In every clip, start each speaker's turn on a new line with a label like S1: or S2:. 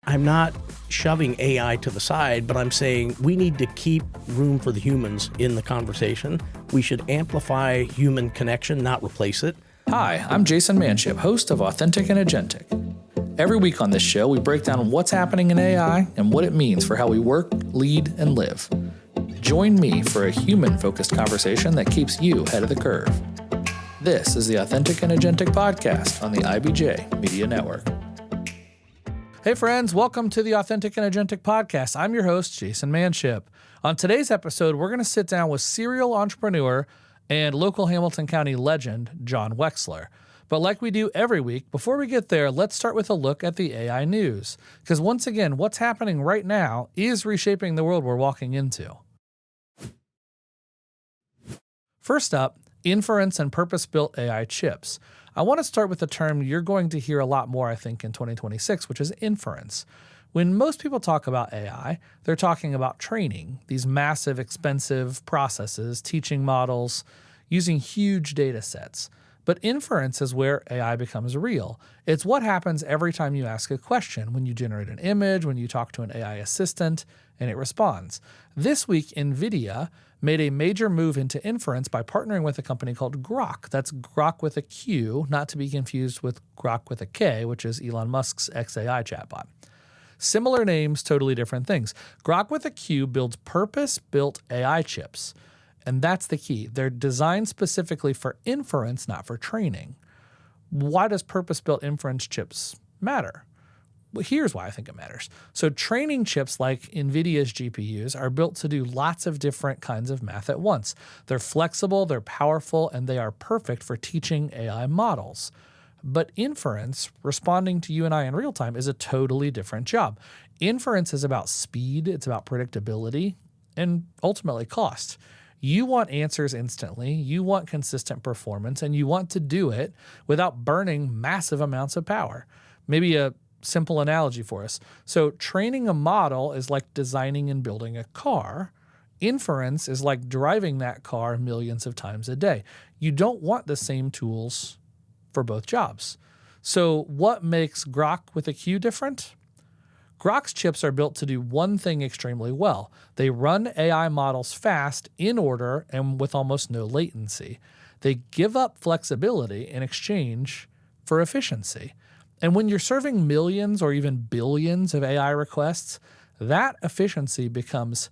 S1: I'm not shoving AI to the side, but I'm saying we need to keep room for the humans in the conversation. We should amplify human connection, not replace it.
S2: Hi, I'm Jason Manship, host of Authentic and Agentic. Every week on this show, we break down what's happening in AI and what it means for how we work, lead, and live. Join me for a human-focused conversation that keeps you ahead of the curve. This is the Authentic and Agentic podcast on the IBJ Media Network. Hey friends, welcome to the Authentic and Agentic podcast. I'm your host, Jason Manship. On today's episode, we're going to sit down with serial entrepreneur and local Hamilton County legend, John Wechsler. But like we do every week, before we get there, let's start with a look at the AI news. Because once again, what's happening right now is reshaping the world we're walking into. First up, inference and purpose-built AI chips. I want to start with a term you're going to hear a lot more, I think, in 2026, which is inference. When most people talk about AI, they're talking about training, these massive, expensive processes, teaching models, using huge data sets. But inference is where AI becomes real. It's what happens every time you ask a question, when you generate an image, when you talk to an AI assistant, and it responds. This week, NVIDIA made a major move into inference by partnering with a company called Grok. That's Grok with a Q, not to be confused with Grok with a K, which is Elon Musk's XAI chatbot. Similar names, totally different things. Grok with a Q builds purpose-built AI chips. And that's the key. They're designed specifically for inference, not for training. Why does purpose-built inference chips matter? Well, here's why I think it matters. So training chips like NVIDIA's GPUs are built to do lots of different kinds of math at once. They're flexible, they're powerful, and they are perfect for teaching AI models. But inference, responding to you and I in real time, is a totally different job. Inference is about speed, it's about predictability, and ultimately cost. You want answers instantly, you want consistent performance, and you want to do it without burning massive amounts of power. Maybe a simple analogy for us. So training a model is like designing and building a car. Inference is like driving that car millions of times a day. You don't want the same tools for both jobs. So what makes Grok with a Q different? Grok's chips are built to do one thing extremely well. They run AI models fast, in order, and with almost no latency. They give up flexibility in exchange for efficiency. And when you're serving millions or even billions of AI requests, that efficiency becomes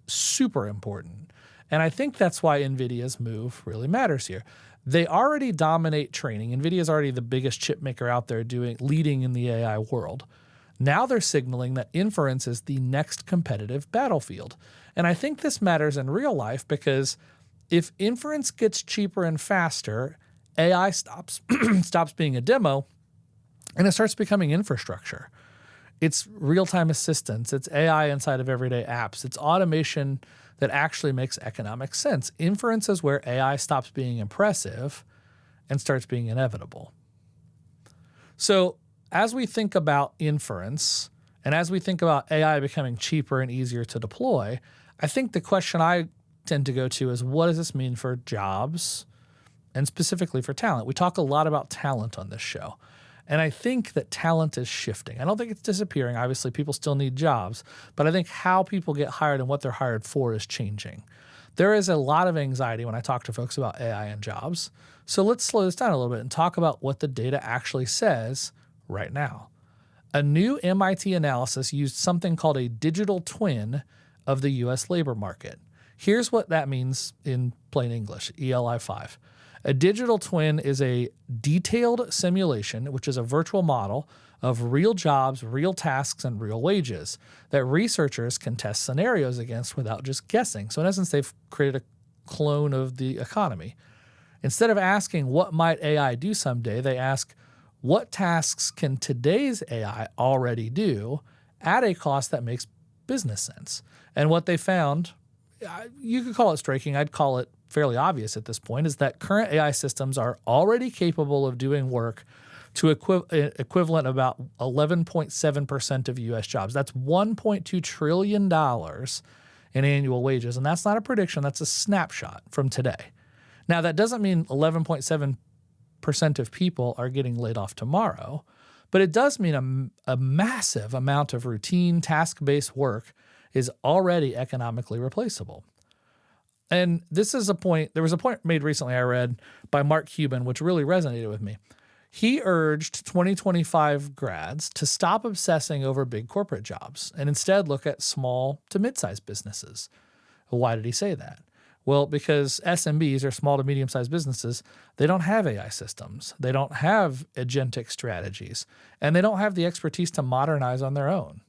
S2: super important. And I think that's why NVIDIA's move really matters here. They already dominate training. NVIDIA's already the biggest chip maker out there leading in the AI world. Now they're signaling that inference is the next competitive battlefield. And I think this matters in real life because if inference gets cheaper and faster, AI stops being a demo and it starts becoming infrastructure. It's real-time assistance. It's AI inside of everyday apps. It's automation that actually makes economic sense. Inference is where AI stops being impressive and starts being inevitable. So as we think about inference and as we think about AI becoming cheaper and easier to deploy, I think the question I tend to go to is, what does this mean for jobs and specifically for talent? We talk a lot about talent on this show. And I think that talent is shifting. I don't think it's disappearing. Obviously, people still need jobs. But I think how people get hired and what they're hired for is changing. There is a lot of anxiety when I talk to folks about AI and jobs. So let's slow this down a little bit and talk about what the data actually says right now. A new MIT analysis used something called a digital twin of the U.S. labor market. Here's what that means in plain English, ELI 5. A digital twin is a detailed simulation, which is a virtual model of real jobs, real tasks, and real wages that researchers can test scenarios against without just guessing. So in essence, they've created a clone of the economy. Instead of asking what might AI do someday, they ask what tasks can today's AI already do at a cost that makes business sense. And what they found, you could call it striking, I'd call it fairly obvious at this point, is that current AI systems are already capable of doing work to equivalent about 11.7% of U.S. jobs. That's $1.2 trillion in annual wages. And that's not a prediction, that's a snapshot from today. Now, that doesn't mean 11.7% of people are getting laid off tomorrow, But it does mean a massive amount of routine task-based work is already economically replaceable. And this is there was a point made recently I read by Mark Cuban, which really resonated with me. He urged 2025 grads to stop obsessing over big corporate jobs and instead look at small to mid-sized businesses. Why did he say that? Well, because SMBs, or small to medium-sized businesses, they don't have AI systems. They don't have agentic strategies, and they don't have the expertise to modernize on their own.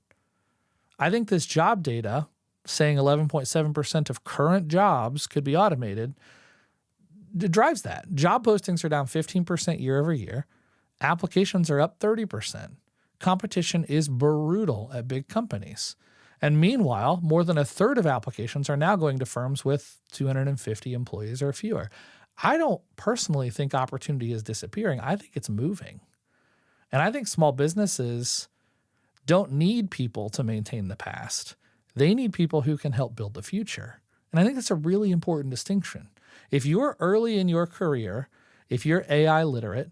S2: I think this job data saying 11.7% of current jobs could be automated drives that. Job postings are down 15% year over year. Applications are up 30%. Competition is brutal at big companies. And meanwhile, more than a third of applications are now going to firms with 250 employees or fewer. I don't personally think opportunity is disappearing. I think it's moving. And I think small businesses don't need people to maintain the past. They need people who can help build the future. And I think that's a really important distinction. If you're early in your career, if you're AI literate,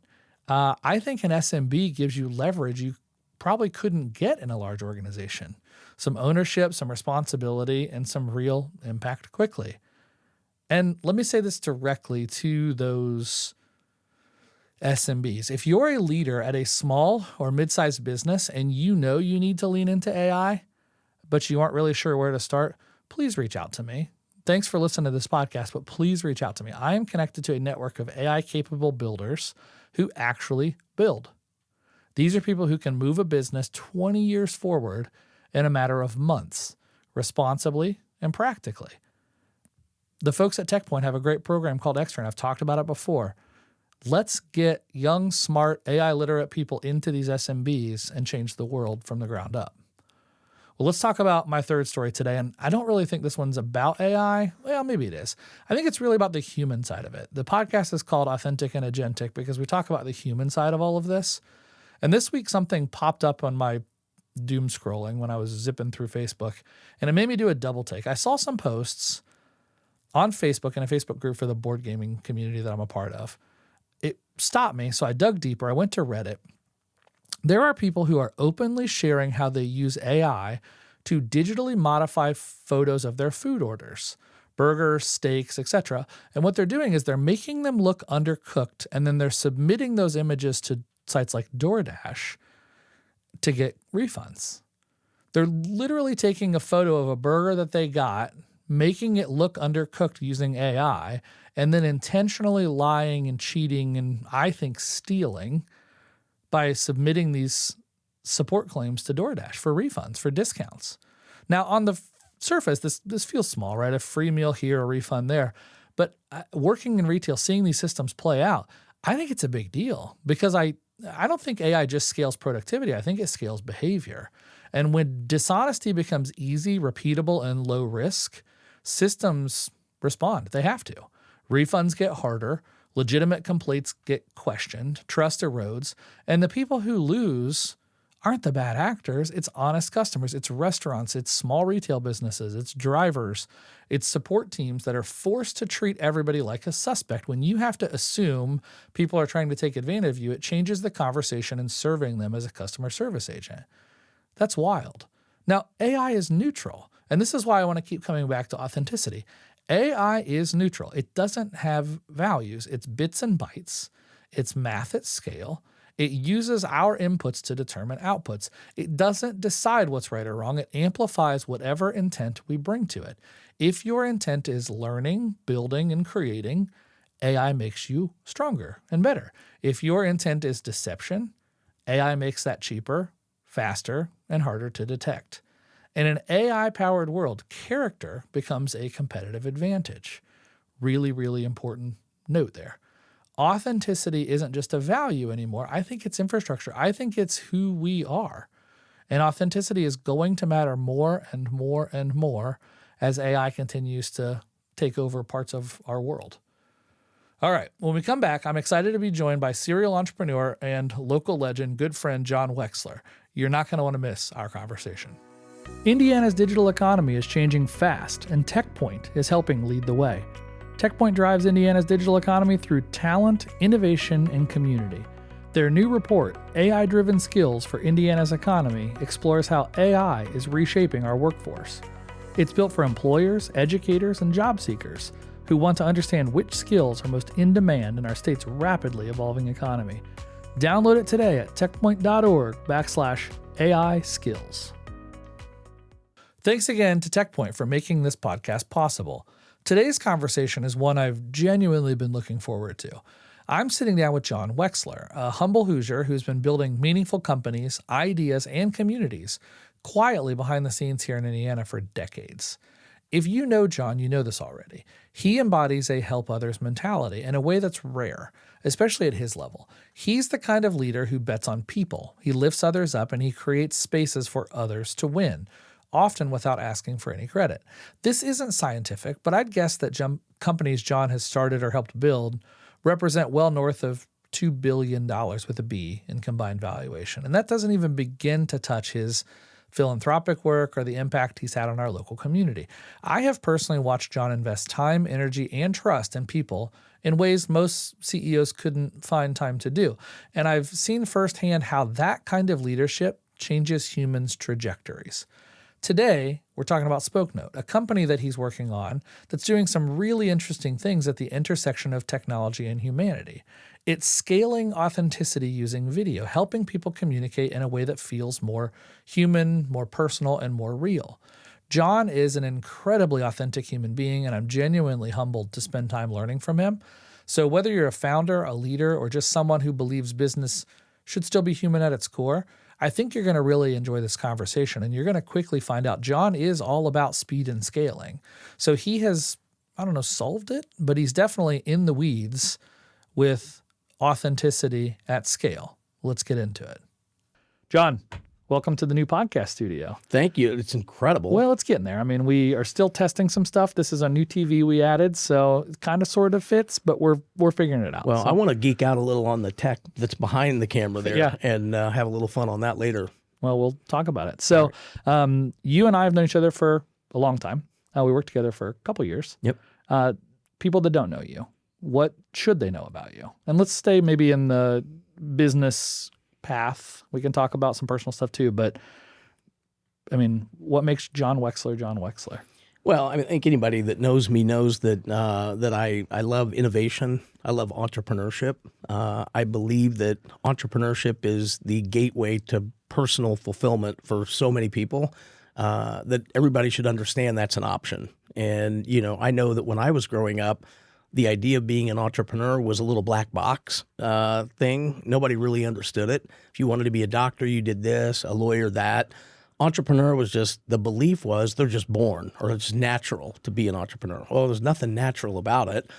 S2: I think an SMB gives you leverage you probably couldn't get in a large organization. Some ownership, some responsibility, and some real impact quickly. And let me say this directly to those SMBs. If you're a leader at a small or mid-sized business and you know you need to lean into AI, but you aren't really sure where to start, please reach out to me. Thanks for listening to this podcast, but please reach out to me. I am connected to a network of AI-capable builders who actually build. These are people who can move a business 20 years forward in a matter of months, responsibly and practically. The folks at TechPoint have a great program called Wechsler, and I've talked about it before. Let's get young, smart, AI-literate people into these SMBs and change the world from the ground up. Well, let's talk about my third story today, and I don't really think this one's about AI. Well, maybe it is. I think it's really about the human side of it. The podcast is called Authentic and Agentic because we talk about the human side of all of this. And this week, something popped up on my doom scrolling when I was zipping through Facebook, and it made me do a double take. I saw some posts on Facebook in a Facebook group for the board gaming community that I'm a part of. It stopped me, so I dug deeper. I went to Reddit. There are people who are openly sharing how they use AI to digitally modify photos of their food orders, burgers, steaks, etc. And what they're doing is they're making them look undercooked, and then they're submitting those images to sites like DoorDash to get refunds. They're literally taking a photo of a burger that they got, making it look undercooked using AI, and then intentionally lying and cheating and, I think, stealing by submitting these support claims to DoorDash for refunds, for discounts. Now, on the surface, this feels small, right? A free meal here, a refund there. But working in retail, seeing these systems play out, I think it's a big deal because I don't think AI just scales productivity. I think it scales behavior. And when dishonesty becomes easy, repeatable, and low risk, systems respond. They have to. Refunds get harder. Legitimate complaints get questioned, trust erodes, and the people who lose aren't the bad actors. It's honest customers, it's restaurants, it's small retail businesses, it's drivers, it's support teams that are forced to treat everybody like a suspect. When you have to assume people are trying to take advantage of you, it changes the conversation in serving them as a customer service agent. That's wild. Now, AI is neutral, and this is why I want to keep coming back to authenticity. AI is neutral. It doesn't have values. It's bits and bytes. It's math at scale. It uses our inputs to determine outputs. It doesn't decide what's right or wrong. It amplifies whatever intent we bring to it. If your intent is learning, building, and creating, AI makes you stronger and better. If your intent is deception, AI makes that cheaper, faster, and harder to detect. In an AI-powered world, character becomes a competitive advantage. Really, really important note there. Authenticity isn't just a value anymore. I think it's infrastructure. I think it's who we are. And authenticity is going to matter more and more and more as AI continues to take over parts of our world. All right, when we come back, I'm excited to be joined by serial entrepreneur and local legend, good friend John Wechsler. You're not going to want to miss our conversation. Indiana's digital economy is changing fast, and TechPoint is helping lead the way. TechPoint drives Indiana's digital economy through talent, innovation, and community. Their new report, AI-Driven Skills for Indiana's Economy, explores how AI is reshaping our workforce. It's built for employers, educators, and job seekers who want to understand which skills are most in demand in our state's rapidly evolving economy. Download it today at techpoint.org/AI skills. Thanks again to TechPoint for making this podcast possible. Today's conversation is one I've genuinely been looking forward to. I'm sitting down with John Wechsler, a humble Hoosier who's been building meaningful companies, ideas, and communities quietly behind the scenes here in Indiana for decades. If you know John, you know this already. He embodies a help others mentality in a way that's rare, especially at his level. He's the kind of leader who bets on people. He lifts others up and he creates spaces for others to win, often without asking for any credit. This isn't scientific, but I'd guess that companies John has started or helped build represent well north of $2 billion with a B in combined valuation. And that doesn't even begin to touch his philanthropic work or the impact he's had on our local community. I have personally watched John invest time, energy, and trust in people in ways most CEOs couldn't find time to do. And I've seen firsthand how that kind of leadership changes humans' trajectories. Today, we're talking about Spokenote, a company that he's working on that's doing some really interesting things at the intersection of technology and humanity. It's scaling authenticity using video, helping people communicate in a way that feels more human, more personal, and more real. John is an incredibly authentic human being, and I'm genuinely humbled to spend time learning from him. So whether you're a founder, a leader, or just someone who believes business should still be human at its core, I think you're going to really enjoy this conversation, and you're going to quickly find out John is all about speed and scaling. So he has, solved it, but he's definitely in the weeds with authenticity at scale. Let's get into it. John, welcome to the new podcast studio.
S1: Thank you. It's incredible.
S2: Well, it's getting there. I mean, we are still testing some stuff. This is a new TV we added, so it kind of sort of fits, but we're figuring it out.
S1: Well, I want to geek out a little on the tech that's behind the camera there and have a little fun on that later.
S2: Well, we'll talk about it. So you and I have known each other for a long time. We worked together for a couple years.
S1: Yep.
S2: People that don't know you, what should they know about you? And let's stay maybe in the business path. We can talk about some personal stuff too, but I mean, what makes John Wechsler John Wechsler?
S1: Well, I think anybody that knows me knows that I love innovation. I love entrepreneurship. I believe that entrepreneurship is the gateway to personal fulfillment for so many people, that everybody should understand that's an option. And, I know that when I was growing up, the idea of being an entrepreneur was a little black box thing. Nobody really understood it. If you wanted to be a doctor, you did this, a lawyer, that. Entrepreneur was just, the belief was they're just born or it's natural to be an entrepreneur. Well, there's nothing natural about it.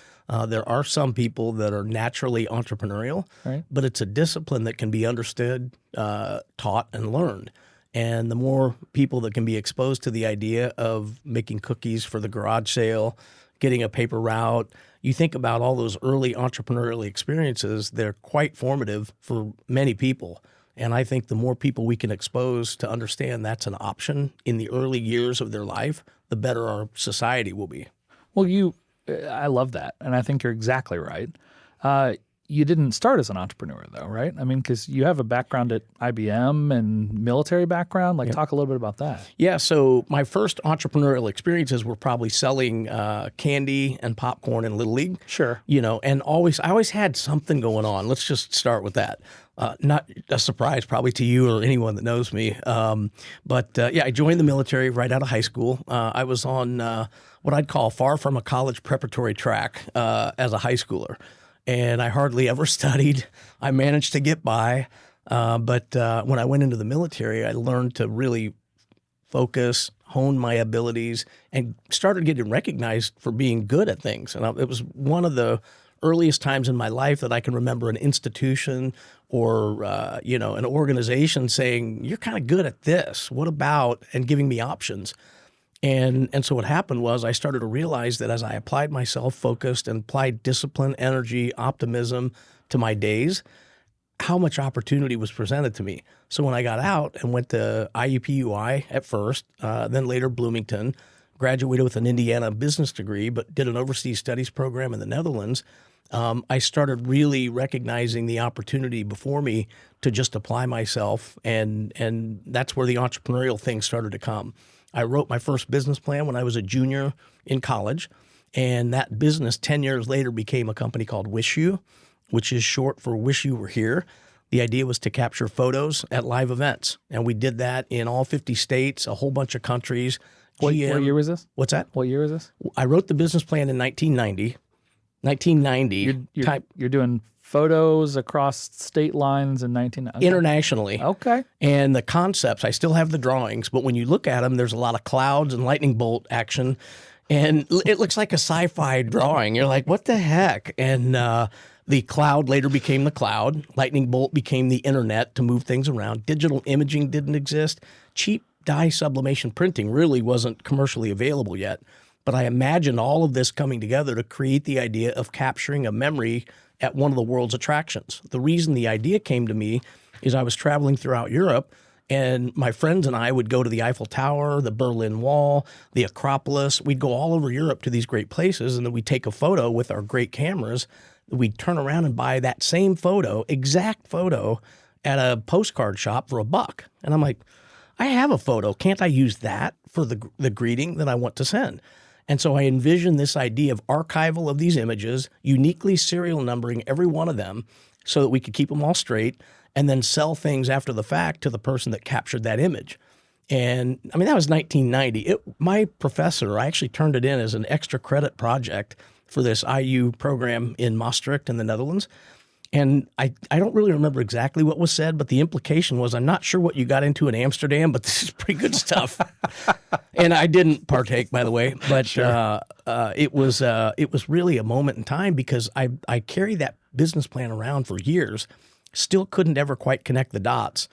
S1: There are some people that are naturally entrepreneurial, right, but it's a discipline that can be understood, taught, and learned. And the more people that can be exposed to the idea of making cookies for the garage sale, getting a paper route, you think about all those early entrepreneurial experiences, they're quite formative for many people. And I think the more people we can expose to understand that's an option in the early years of their life, the better our society will be.
S2: Well, I love that. And I think you're exactly right. You didn't start as an entrepreneur though, right? I mean, because you have a background at IBM and military background. Talk a little bit about that.
S1: Yeah, so my first entrepreneurial experiences were probably selling candy and popcorn in Little League.
S2: Sure.
S1: And I always had something going on. Let's just start with that. Not a surprise probably to you or anyone that knows me. But I joined the military right out of high school. I was on what I'd call far from a college preparatory track as a high schooler. And I hardly ever studied. I managed to get by. But when I went into the military, I learned to really focus, hone my abilities, and started getting recognized for being good at things. And it was one of the earliest times in my life that I can remember an institution or an organization saying, "You're kind of good at this. What about?" and giving me options. And so what happened was I started to realize that as I applied myself, focused, and applied discipline, energy, optimism to my days, how much opportunity was presented to me. So when I got out and went to IUPUI at first, then later Bloomington, graduated with an Indiana business degree, but did an overseas studies program in the Netherlands, I started really recognizing the opportunity before me to just apply myself, and that's where the entrepreneurial thing started to come. I wrote my first business plan when I was a junior in college, and that business 10 years later became a company called Wish You, which is short for Wish You Were Here. The idea was to capture photos at live events, and we did that in all 50 states, a whole bunch of countries.
S2: What year was this?
S1: What's that?
S2: What year was this?
S1: I wrote the business plan in 1990. 1990.
S2: You're doing photos across state lines in 1990.
S1: Internationally.
S2: Okay.
S1: And the concepts, I still have the drawings, but when you look at them, there's a lot of clouds and lightning bolt action, and it looks like a sci-fi drawing. You're like, what the heck? And the cloud later became the cloud. Lightning bolt became the internet to move things around. Digital imaging didn't exist. Cheap dye sublimation printing really wasn't commercially available yet. But I imagined all of this coming together to create the idea of capturing a memory at one of the world's attractions. The reason the idea came to me is I was traveling throughout Europe, and my friends and I would go to the Eiffel Tower, the Berlin Wall, the Acropolis. We'd go all over Europe to these great places, and then we'd take a photo with our great cameras. We'd turn around and buy that same photo, exact photo, at a postcard shop for $1. And I'm like, I have a photo. Can't I use that for the greeting that I want to send? And so I envisioned this idea of archival of these images, uniquely serial numbering every one of them so that we could keep them all straight, and then sell things after the fact to the person that captured that image. And I mean, that was 1990. My professor, I actually turned it in as an extra credit project for this IU program in Maastricht in the Netherlands. And I don't really remember exactly what was said, but the implication was, I'm not sure what you got into in Amsterdam, but this is pretty good stuff. And I didn't partake, by the way, but sure. It was really a moment in time because I carried that business plan around for years, still couldn't ever quite connect the dots.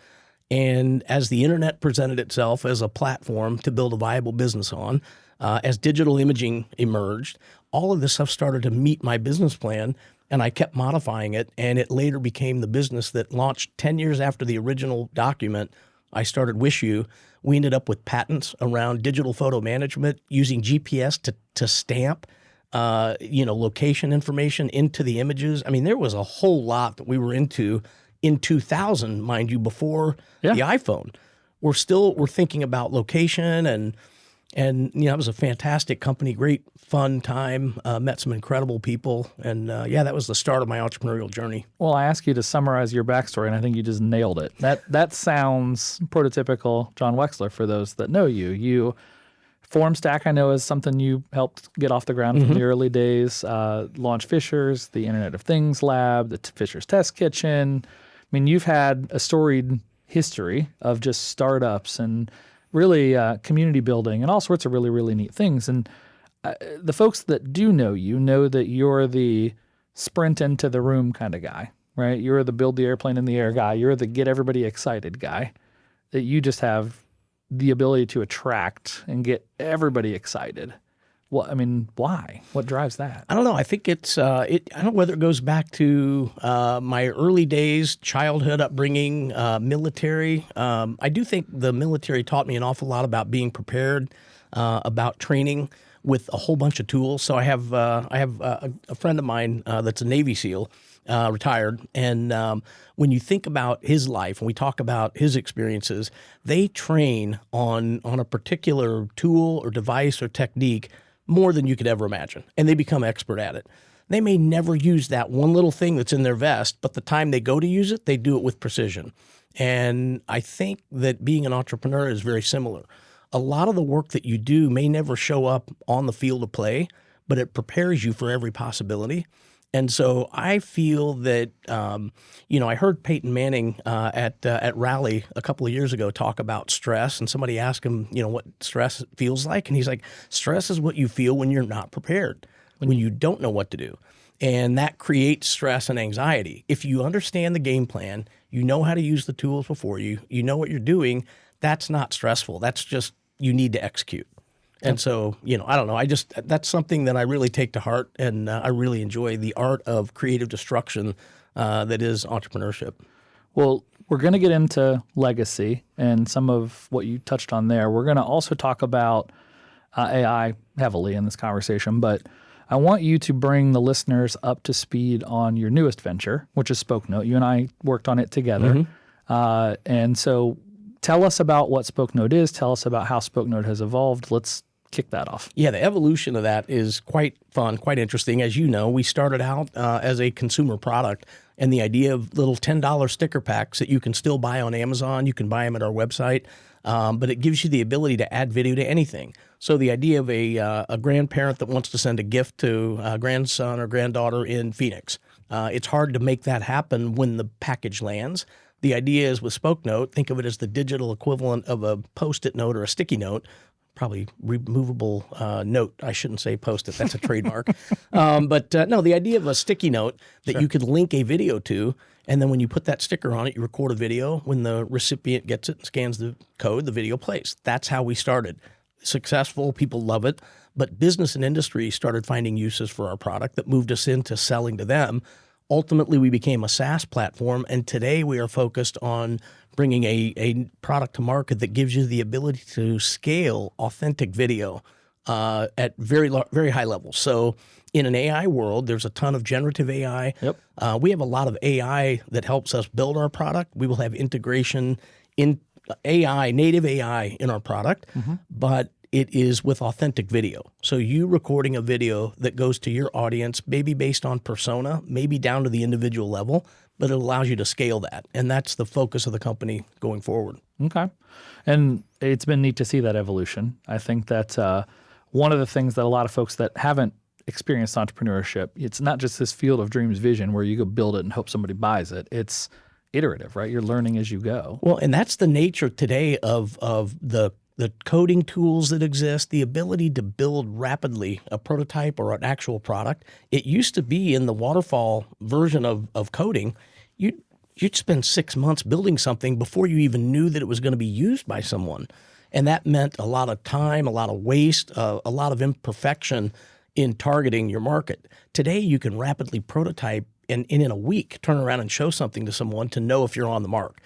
S1: And as the internet presented itself as a platform to build a viable business on, as digital imaging emerged, all of this stuff started to meet my business plan. And I kept modifying it, and it later became the business that launched 10 years after the original document. I started Wish You. We ended up with patents around digital photo management using GPS to stamp, location information into the images. I mean, there was a whole lot that we were into in 2000, mind you, before the iPhone. We're thinking about location and it was a fantastic company, great fun time, met some incredible people. And that was the start of my entrepreneurial journey.
S2: Well, I asked you to summarize your backstory, and I think you just nailed it. That sounds prototypical John Wechsler for those that know you. FormStack, I know, is something you helped get off the ground from the early days. Launch Fisher's, the Internet of Things Lab, the Fisher's Test Kitchen. I mean, you've had a storied history of just startups and really community building and all sorts of really, really neat things. And the folks that do know you know that you're the sprint into the room kind of guy, right? You're the build the airplane in the air guy. You're the get everybody excited guy. That you just have the ability to attract and get everybody excited. Well, I mean, why? What drives that?
S1: I don't know. I think it's, I don't know whether it goes back to my early days, childhood upbringing, military. I do think the military taught me an awful lot about being prepared, about training with a whole bunch of tools. So I have a friend of mine that's a Navy SEAL, retired. And when you think about his life and we talk about his experiences, they train on a particular tool or device or technique more than you could ever imagine, and they become expert at it. They may never use that one little thing that's in their vest, but the time they go to use it, they do it with precision. And I think that being an entrepreneur is very similar. A lot of the work that you do may never show up on the field of play, but it prepares you for every possibility. And so I feel that, I heard Peyton Manning at Raleigh a couple of years ago talk about stress, and somebody asked him, what stress feels like. And he's like, stress is what you feel when you're not prepared, when you don't know what to do. And that creates stress and anxiety. If you understand the game plan, you know how to use the tools before you, you know what you're doing, that's not stressful. That's just, you need to execute. And so, I don't know. That's something that I really take to heart, and I really enjoy the art of creative destruction that is entrepreneurship.
S2: Well, we're going to get into legacy and some of what you touched on there. We're going to also talk about AI heavily in this conversation, but I want you to bring the listeners up to speed on your newest venture, which is Spokenote. You and I worked on it together. And so tell us about what Spokenote is. Tell us about how Spokenote has evolved. Let's kick that off.
S1: Yeah, the evolution of that is quite fun, quite interesting. As you know, we started out as a consumer product, and the idea of little $10 sticker packs that you can still buy on Amazon, you can buy them at our website, but it gives you the ability to add video to anything. So the idea of a grandparent that wants to send a gift to a grandson or granddaughter in Phoenix, it's hard to make that happen when the package lands. The idea is with Spokenote, think of it as the digital equivalent of a Post-it note or a sticky note, probably removable note. I shouldn't say Post-it. That's a trademark. But no, the idea of a sticky note that you could link a video to, and then when you put that sticker on it, you record a video. When the recipient gets it and scans the code, the video plays. That's how we started. Successful, people love it. But business and industry started finding uses for our product that moved us into selling to them. Ultimately, we became a SaaS platform, and today we are focused on bringing a product to market that gives you the ability to scale authentic video at very high levels. So in an AI world, there's a ton of generative AI.
S2: Yep.
S1: We have a lot of AI that helps us build our product. We will have integration in AI, native AI in our product, but it is with authentic video. So you recording a video that goes to your audience, maybe based on persona, maybe down to the individual level, but it allows you to scale that. And that's the focus of the company going forward.
S2: Okay. And it's been neat to see that evolution. I think that one of the things that a lot of folks that haven't experienced entrepreneurship, it's not just this field of dreams vision where you go build it and hope somebody buys it. It's iterative, right? You're learning as you go.
S1: Well, and that's the nature today of the coding tools that exist, the ability to build rapidly a prototype or an actual product. It used to be in the waterfall version of coding, you'd spend 6 months building something before you even knew that it was going to be used by someone. And that meant a lot of time, a lot of waste, a lot of imperfection in targeting your market. Today, you can rapidly prototype and in a week turn around and show something to someone to know if you're on the mark.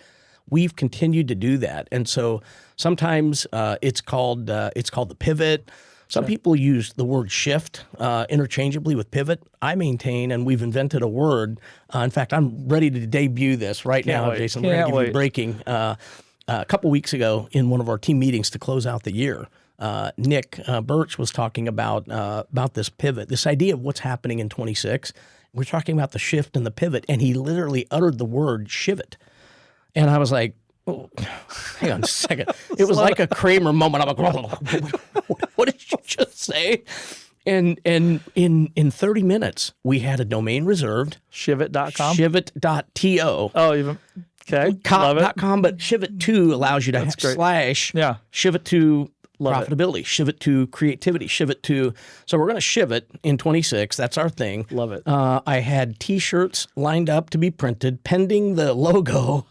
S1: We've continued to do that, and so sometimes it's called the pivot. Some people use the word shift interchangeably with pivot. I maintain, and we've invented a word. In fact, I'm ready to debut this right now,
S2: wait.
S1: Jason. We're going to give you breaking. A couple weeks ago, in one of our team meetings to close out the year, Nick Birch was talking about this pivot, this idea of what's happening in 26. We're talking about the shift and the pivot, and he literally uttered the word shivot. And I was like, oh, hang on a second. It was like a Kramer moment. I'm like, what did you just say? And in 30 minutes, we had a domain reserved.
S2: Shivit.com?
S1: Shivit.to.
S2: Oh, even okay. Love it.
S1: .com, but Shivit2 allows you to slash Shivit2 profitability, Shivit2 creativity, Shivit2. So we're going to Shivit in 26. That's our thing.
S2: Love it.
S1: I had T-shirts lined up to be printed, pending the logo.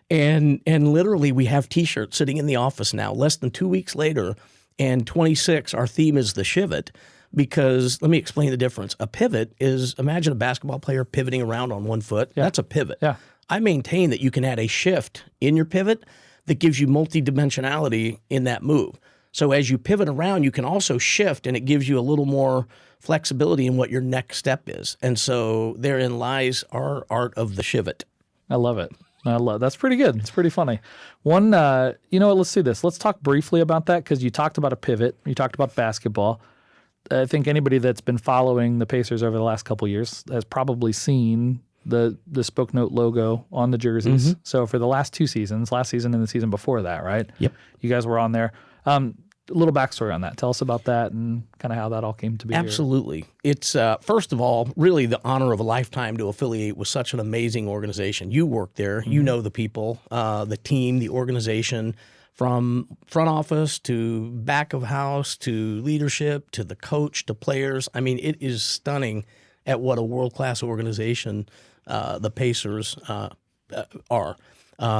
S1: And literally, we have T-shirts sitting in the office now, less than 2 weeks later. And 26, our theme is the Shivit, because let me explain the difference. A pivot is, imagine a basketball player pivoting around on one foot. Yeah. That's a pivot.
S2: Yeah.
S1: I maintain that you can add a shift in your pivot that gives you multidimensionality in that move. So as you pivot around, you can also shift, and it gives you a little more flexibility in what your next step is. And so therein lies our art of the Shivit.
S2: I love it. That's pretty good. It's pretty funny. One, you know what? Let's do this. Let's talk briefly about that, because you talked about a pivot. You talked about basketball. I think anybody that's been following the Pacers over the last couple of years has probably seen the Spokenote logo on the jerseys. So for the last 2 seasons, last season and the season before that, right?
S1: Yep.
S2: You guys were on there. A little backstory on that. Tell us about that and kind of how that all came to be.
S1: Absolutely. It's, first of all, really the honor of a lifetime to affiliate with such an amazing organization. You work there. You know the people, the team, the organization, from front office to back of house to leadership to the coach to players. I mean, it is stunning at what a world-class organization the Pacers are.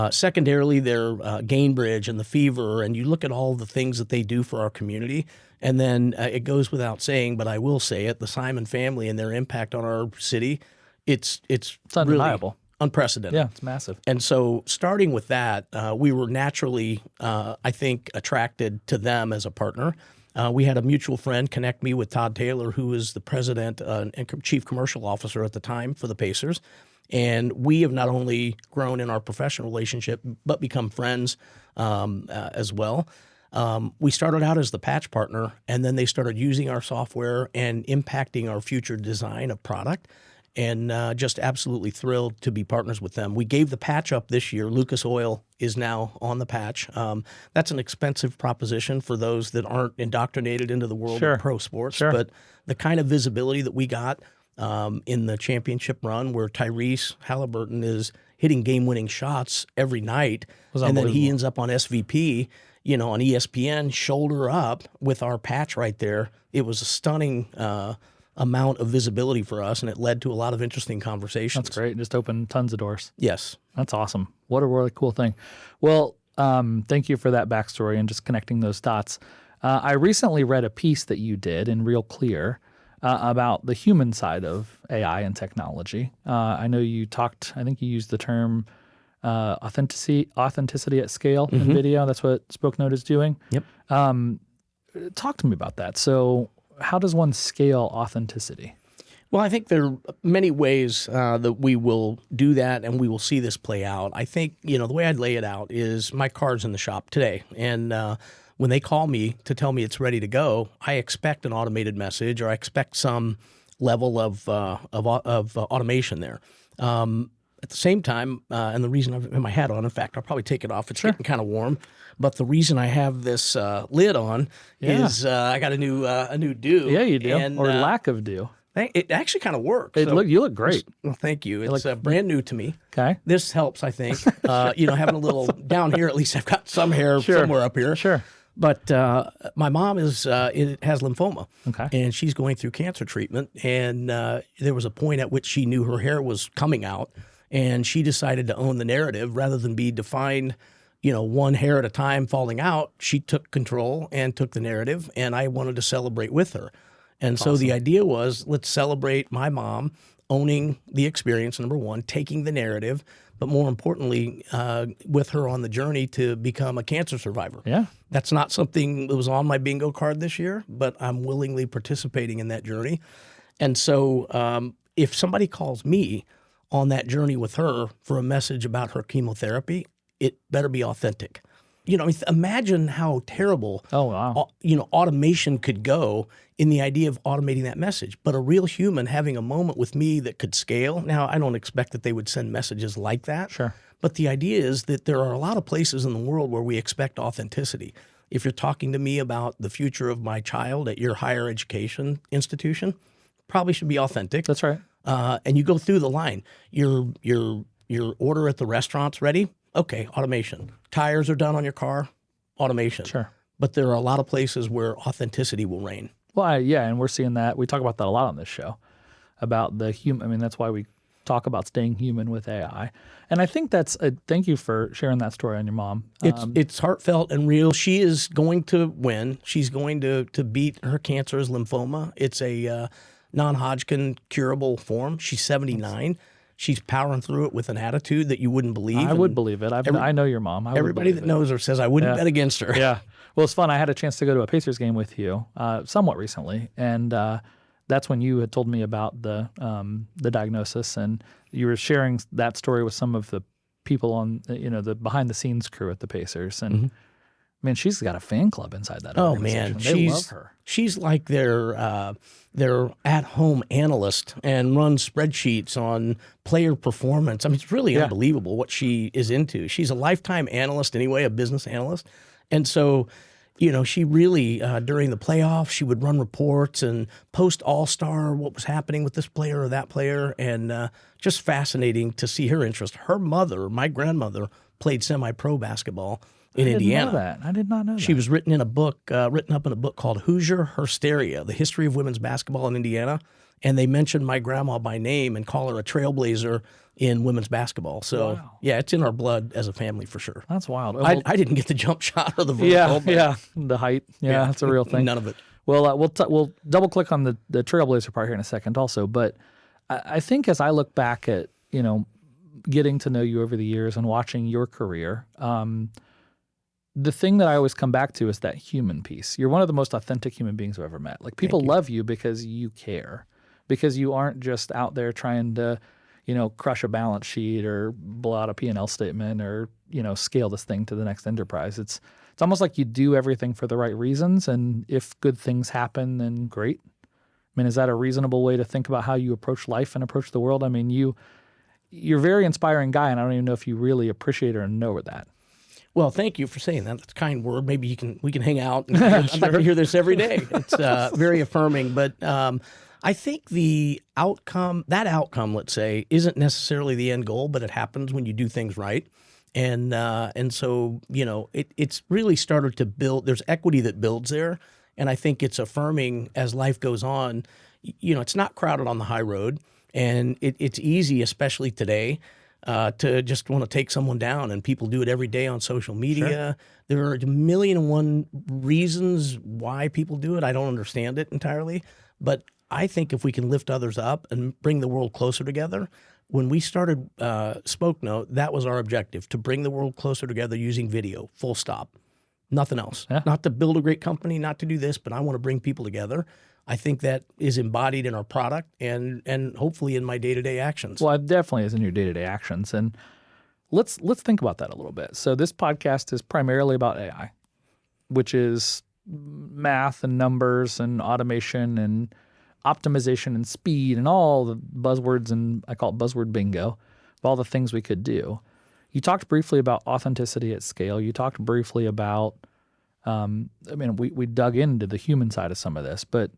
S1: Secondarily, their Gainbridge and the Fever, and you look at all the things that they do for our community, and then it goes without saying, but I will say it, the Simon family and their impact on our city, it's
S2: undeniable.
S1: Really unprecedented.
S2: Yeah, it's massive.
S1: And so starting with that, we were naturally, I think, attracted to them as a partner. We had a mutual friend connect me with Todd Taylor, who was the president and chief commercial officer at the time for the Pacers. And we have not only grown in our professional relationship, but become friends as well. We started out as the patch partner, and then they started using our software and impacting our future design of product. And just absolutely thrilled to be partners with them. We gave the patch up this year. Lucas Oil is now on the patch. That's an expensive proposition for those that aren't indoctrinated into the world of pro sports. But the kind of visibility that we got in the championship run, where Tyrese Halliburton is hitting game-winning shots every night, and then he ends up on SVP, on ESPN, shoulder up with our patch right there. It was a stunning amount of visibility for us, and it led to a lot of interesting conversations.
S2: That's great. Just opened tons of doors.
S1: Yes.
S2: That's awesome. What a really cool thing. Well, thank you for that backstory and just connecting those dots. I recently read a piece that you did in Real Clear about the human side of AI and technology. I know you talked, I think you used the term authenticity at scale in video. That's what Spokenote is doing.
S1: Yep.
S2: Talk to me about that. So how does one scale authenticity?
S1: Well, I think there are many ways that we will do that, and we will see this play out. I think, the way I'd lay it out is my car's in the shop today, and when they call me to tell me it's ready to go, I expect an automated message, or I expect some level of automation there. At the same time, and the reason I've my hat on, in fact, I'll probably take it off. It's getting kind of warm. But the reason I have this lid on is I got a new do.
S2: Yeah, you do.
S1: And,
S2: or lack of do.
S1: It actually kind of works.
S2: You look great.
S1: Well, thank you. It's brand new to me.
S2: Okay.
S1: This helps, I think. Having a little down here, at least I've got some hair somewhere up here.
S2: Sure.
S1: But my mom has lymphoma,
S2: okay,
S1: and she's going through cancer treatment. And there was a point at which she knew her hair was coming out, and she decided to own the narrative rather than be defined, one hair at a time falling out. She took control and took the narrative, and I wanted to celebrate with her. And so the idea was, let's celebrate my mom owning the experience, number one, taking the narrative, but more importantly, with her on the journey to become a cancer survivor.
S2: Yeah.
S1: That's not something that was on my bingo card this year, but I'm willingly participating in that journey. And so if somebody calls me on that journey with her for a message about her chemotherapy, it better be authentic. Imagine how terrible automation could go in the idea of automating that message. But a real human having a moment with me that could scale. Now, I don't expect that they would send messages like that.
S2: Sure.
S1: But the idea is that there are a lot of places in the world where we expect authenticity. If you're talking to me about the future of my child at your higher education institution, probably should be authentic.
S2: That's right.
S1: And you go through the line. Your order at the restaurant's ready. Okay, automation. Tires are done on your car, automation.
S2: Sure.
S1: But there are a lot of places where authenticity will reign.
S2: Well, and we're seeing that. We talk about that a lot on this show, about the human. I mean, that's why we talk about staying human with AI. And I think thank you for sharing that story on your mom.
S1: It's heartfelt and real. She is going to win. She's going to beat her cancer as lymphoma. It's a non-Hodgkin curable form. She's 79. She's powering through it with an attitude that you wouldn't believe.
S2: I would believe it. I know your mom.
S1: Everybody that knows her says I wouldn't bet against her.
S2: Yeah. Well, it's fun. I had a chance to go to a Pacers game with you somewhat recently, and that's when you had told me about the diagnosis, and you were sharing that story with some of the people on the behind the scenes crew at the Pacers, and man, she's got a fan club inside that organization.
S1: Man,
S2: they love her.
S1: She's like their at-home analyst and runs spreadsheets on player performance. I mean, it's really unbelievable what she is into. She's a lifetime analyst anyway, a business analyst. And so, she really, during the playoffs, she would run reports and post all-star what was happening with this player or that player, and just fascinating to see her interest. Her mother, my grandmother, played semi-pro basketball in Indiana.
S2: I did not know that.
S1: She was written up in a book called Hoosier Hysteria, The History of Women's Basketball in Indiana. And they mentioned my grandma by name and call her a trailblazer in women's basketball. So, it's in our blood as a family for sure.
S2: That's wild.
S1: Well, I didn't get the jump shot or the vertical.
S2: The height. Yeah, that's a real thing.
S1: None of it.
S2: Well, we'll double click on the trailblazer part here in a second also. But I think as I look back at, getting to know you over the years and watching your career, the thing that I always come back to is that human piece. You're one of the most authentic human beings I've ever met. Like people love you because you care, because you aren't just out there trying to, crush a balance sheet or blow out a P&L statement or, scale this thing to the next enterprise. It's almost like you do everything for the right reasons. And if good things happen, then great. I mean, is that a reasonable way to think about how you approach life and approach the world? I mean, you're a very inspiring guy, and I don't even know if you really appreciate or know that.
S1: Well, thank you for saying that. That's a kind word. Maybe we can hang out. And I'd like to hear this every day. It's very affirming. But I think the outcome, let's say, isn't necessarily the end goal, but it happens when you do things right. And so, it's really started to build. There's equity that builds there. And I think it's affirming as life goes on. It's not crowded on the high road. And it's easy, especially today, to just want to take someone down, and people do it every day on social media. Sure. There are a million and one reasons why people do it. I don't understand it entirely, but I think if we can lift others up and bring the world closer together, when we started Spokenote, that was our objective, to bring the world closer together using video, full stop, nothing else. Yeah. Not to build a great company, not to do this, but I want to bring people together. I think that is embodied in our product and hopefully in my day-to-day actions.
S2: Well, it definitely is in your day-to-day actions. And let's think about that a little bit. So this podcast is primarily about AI, which is math and numbers and automation and optimization and speed and all the buzzwords, and I call it buzzword bingo, of all the things we could do. You talked briefly about authenticity at scale. You talked briefly about, we dug into the human side of some of this, but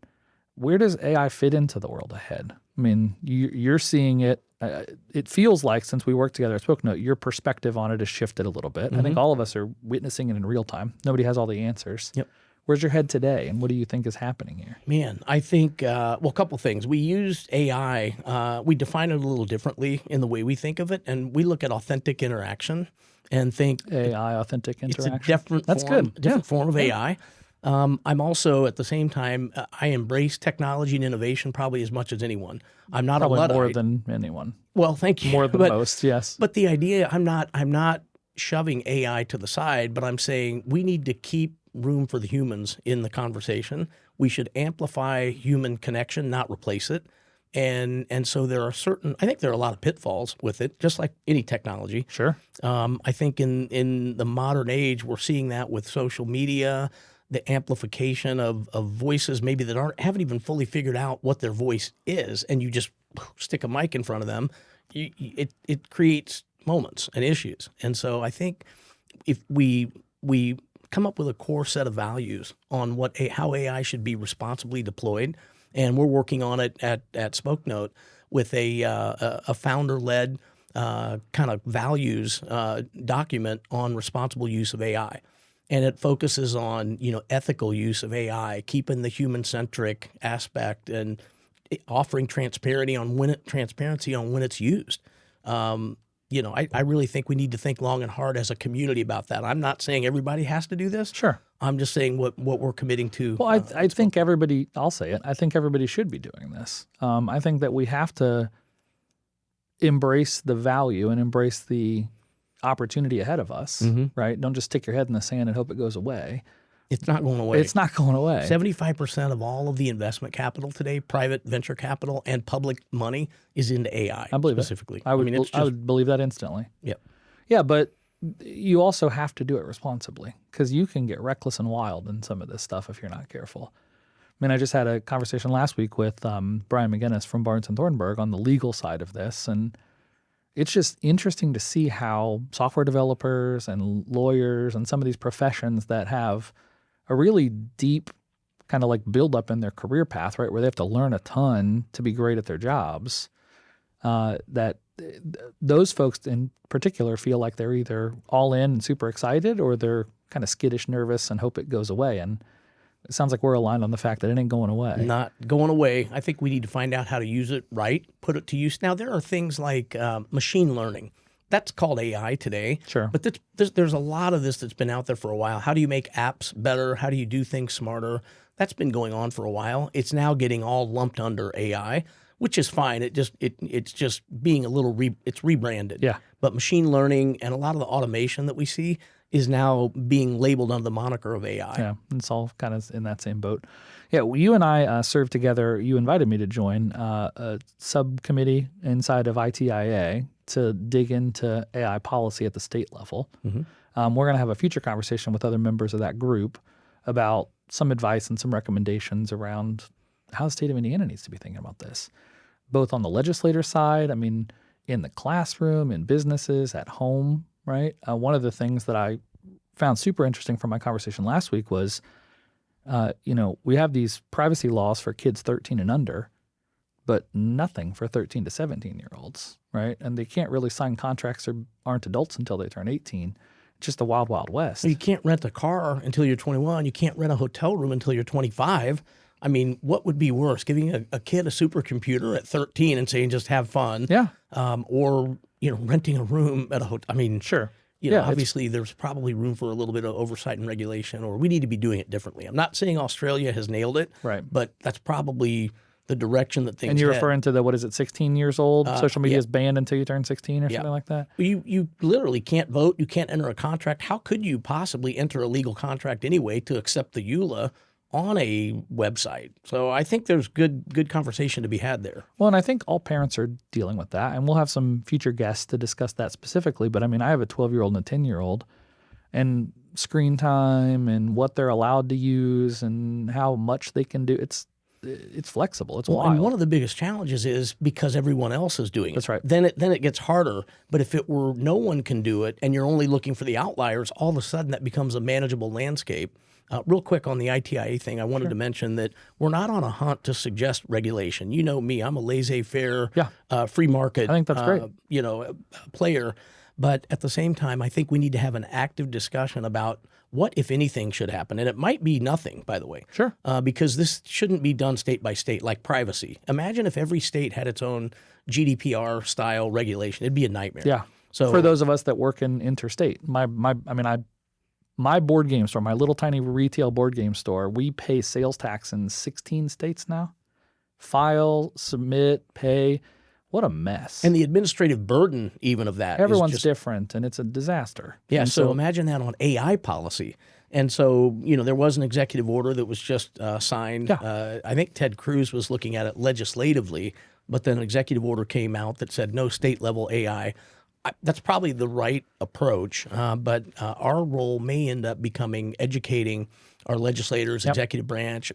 S2: where does AI fit into the world ahead? I mean, you're seeing it. It feels like since we worked together at Spokenote, your perspective on it has shifted a little bit. Mm-hmm. I think all of us are witnessing it in real time. Nobody has all the answers.
S1: Yep.
S2: Where's your head today, and what do you think is happening here?
S1: Man, I think, a couple things. We use AI. We define it a little differently in the way we think of it, and we look at authentic interaction and think
S2: AI, authentic interaction.
S1: It's a different form of AI. I'm also, at the same time, I embrace technology and innovation probably as much as anyone. I'm not
S2: probably
S1: a Luddite.
S2: More than anyone.
S1: Well, thank you.
S2: More than most, yes.
S1: But the idea, I'm not shoving AI to the side, but I'm saying we need to keep room for the humans in the conversation. We should amplify human connection, not replace it. And so I think there are a lot of pitfalls with it, just like any technology.
S2: Sure.
S1: I think in the modern age, we're seeing that with social media, the amplification of voices maybe that haven't even fully figured out what their voice is, and you just stick a mic in front of them, it creates moments and issues. And so I think if we come up with a core set of values on how AI should be responsibly deployed, and we're working on it at Spokenote with a founder-led kind of values document on responsible use of AI. And it focuses on, ethical use of AI, keeping the human-centric aspect and offering transparency on when it's used. I really think we need to think long and hard as a community about that. I'm not saying everybody has to do this.
S2: Sure.
S1: I'm just saying what we're committing to.
S2: Well, I think everybody, I'll say it, I think everybody should be doing this. I think that we have to embrace the value and embrace the opportunity ahead of us, right? Don't just stick your head in the sand and hope it goes away.
S1: It's not going away.
S2: It's not going away.
S1: 75% of all of the investment capital today, private venture capital and public money, is into AI.
S2: I believe
S1: specifically.
S2: I would believe that instantly.
S1: Yep.
S2: Yeah, but you also have to do it responsibly, because you can get reckless and wild in some of this stuff if you're not careful. I mean, I just had a conversation last week with Brian McGinnis from Barnes & Thornburg on the legal side of this, and it's just interesting to see how software developers and lawyers and some of these professions that have a really deep kind of like buildup in their career path, right, where they have to learn a ton to be great at their jobs, that those folks in particular feel like they're either all in and super excited, or they're kind of skittish, nervous, and hope it goes away. And it sounds like we're aligned on the fact that it ain't going away.
S1: Not going away. I think we need to find out how to use it right, put it to use. Now, there are things like machine learning. That's called AI today.
S2: Sure.
S1: But there's a lot of this that's been out there for a while. How do you make apps better? How do you do things smarter? That's been going on for a while. It's now getting all lumped under AI, which is fine. It's just being it's rebranded.
S2: Yeah.
S1: But machine learning and a lot of the automation that we see is now being labeled under the moniker of AI.
S2: Yeah, it's all kind of in that same boat. Yeah, well, you and I served together. You invited me to join a subcommittee inside of ITIA to dig into AI policy at the state level. We're going to have a future conversation with other members of that group about some advice and some recommendations around how the state of Indiana needs to be thinking about this, both on the legislator side, I mean, in the classroom, in businesses, at home, right? One of the things that I found super interesting from my conversation last week was, we have these privacy laws for kids 13 and under, but nothing for 13 to 17-year-olds, right? And they can't really sign contracts or aren't adults until they turn 18. It's just the wild, wild west.
S1: You can't rent a car until you're 21. You can't rent a hotel room until you're 25. I mean, what would be worse, giving a kid a supercomputer at 13 and saying just have fun?
S2: Yeah.
S1: Or, renting a room at a hotel. I mean,
S2: Sure.
S1: Obviously there's probably room for a little bit of oversight and regulation, or we need to be doing it differently. I'm not saying Australia has nailed it,
S2: Right.
S1: but that's probably the direction that things
S2: And you're
S1: head.
S2: referring to the, 16 years old? Social media is banned until you turn 16 or something like that?
S1: You literally can't vote. You can't enter a contract. How could you possibly enter a legal contract anyway to accept the EULA on a website? So I think there's good conversation to be had there.
S2: Well, and I think all parents are dealing with that, and we'll have some future guests to discuss that specifically. But I mean, I have a 12-year-old and a 10-year-old, and screen time and what they're allowed to use and how much they can do, it's flexible. It's wild.
S1: And one of the biggest challenges is because everyone else is doing it.
S2: That's right.
S1: Then it gets harder. But if it were no one can do it and you're only looking for the outliers, all of a sudden that becomes a manageable landscape. Real quick on the ITIA thing, I wanted to mention that we're not on a hunt to suggest regulation. You know me, I'm a laissez-faire, free market
S2: I think that's great.
S1: Player. But at the same time, I think we need to have an active discussion about what, if anything, should happen. And it might be nothing, by the way.
S2: Sure.
S1: Because this shouldn't be done state by state, like privacy. Imagine if every state had its own GDPR-style regulation. It'd be a nightmare.
S2: Yeah.
S1: So
S2: for those of us that work in interstate, my board game store, my little tiny retail board game store, we pay sales tax in 16 states now. File, submit, pay. What a mess.
S1: And the administrative burden even of that.
S2: Everyone's
S1: is just,
S2: different, and it's a disaster.
S1: Yeah,
S2: And
S1: so imagine that on AI policy. And so, there was an executive order that was just signed. I think Ted Cruz was looking at it legislatively, but then an executive order came out that said no state-level AI. That's probably the right approach, but our role may end up becoming educating our legislators, executive branch,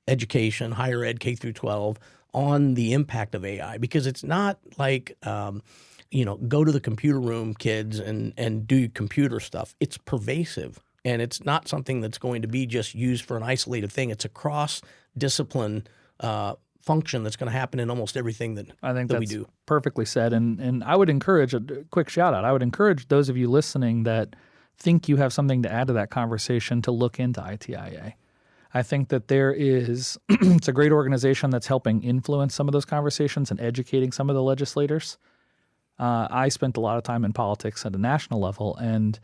S1: education, higher ed, K through 12, on the impact of AI, because it's not like, go to the computer room, kids, and do computer stuff. It's pervasive, and it's not something that's going to be just used for an isolated thing. It's a cross-discipline function that's going to happen in almost everything that we do.
S2: Perfectly said. And I would encourage a quick shout out. I would encourage those of you listening that think you have something to add to that conversation to look into ITIA. I think that there is, it's a great organization that's helping influence some of those conversations and educating some of the legislators. I spent a lot of time in politics at a national level, and